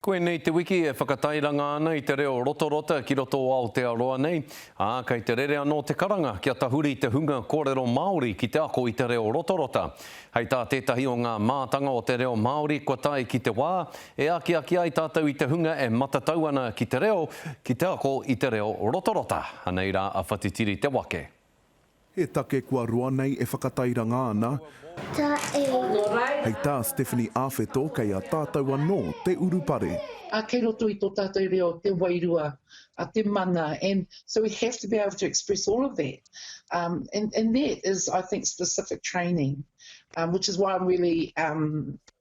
Koe nei te wiki e whakatairanga ana i te reo rotorota ki roto o Aotearoa nei. Kei te rere anō te karanga kia tahuri te hunga kōrero Māori ki te ako i te reo rotorota. Hei tā tētahi o ngā mātanga o te reo Māori kua tai ki te wā, e aki ai tātou i te hunga e matatau ana ki te reo, ki te ako i te reo rotorota. Anei rā a whatitiri te wake. He take kua roa nei e whakatairanga ana. Hei tā Stephanie Awheto kei a tātou anō te urupare. Kei roto i tō tātou reo, te wairua, te mana, and so we have to be able to express all of that. And that is, I think, specific training, which is why I'm really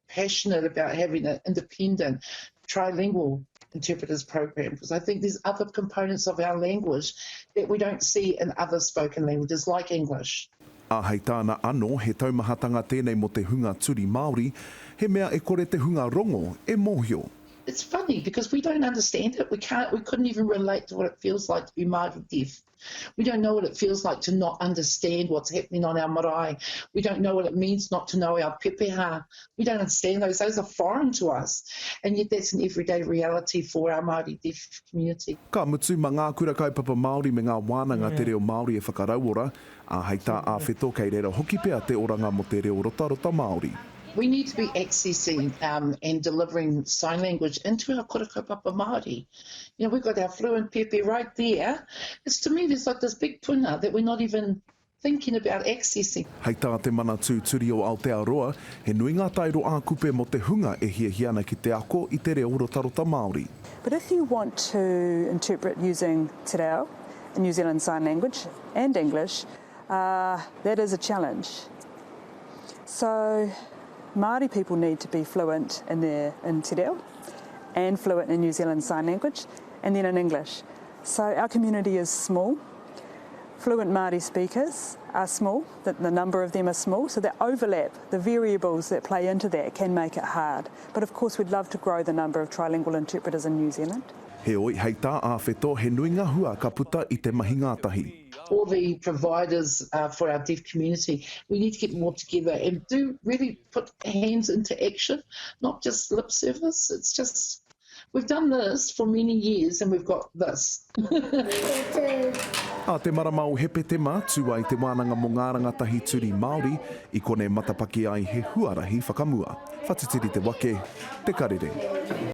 passionate about having an independent trilingual interpreters program, because I think there's other components of our language that we don't see in other spoken languages like English. Hei tāna anō he taumahatanga tēnei mo te hunga turi Māori, he mea e kore te hunga rongo e mōhio. It's funny because we don't understand it. We couldn't even relate to what it feels like to be Māori deaf. We don't know what it feels like to not understand what's happening on our marae. We don't know what it means not to know our pepeha. We don't understand those. Those are foreign to us. And yet that's an everyday reality for our Māori deaf community. Ka mutu ma ngā kura kaupapa Māori me ngā wānanga te reo Māori e whakarauora, hei tā Awheto kei reira hoki pea te oranga mo te reo rotarota Māori. We need to be accessing and delivering sign language into our kura kaupapa Māori. You know, we've got our fluent pepe right there. It's, to me, there's like this big puna that we're not even thinking about accessing. Hei tā te mana tūturi o Aotearoa, he nui ngā tairo ākupe mo te hunga e hiahiana ki te ako i te reo rotarota Māori. But if you want to interpret using te reo, New Zealand Sign Language and English, that is a challenge. So Māori people need to be fluent in te reo and fluent in New Zealand Sign Language and then in English. So our community is small. Fluent Māori speakers are small, the number of them are small, so the overlap, the variables that play into that can make it hard. But of course we'd love to grow the number of trilingual interpreters in New Zealand. He oi, hei tā Awheto, he nui ngā hua ka puta i te mahi ngātahi. All the providers for our deaf community, we need to get more together and do really put hands into action, not just lip service. It's just, we've done this for many years and we've got this. Te maramau hepe te mātua i te wānanga mo ngā rangatahi turi Māori, i kone matapaki ai he huarahi whakamua. Whatitiri te wake, te karere.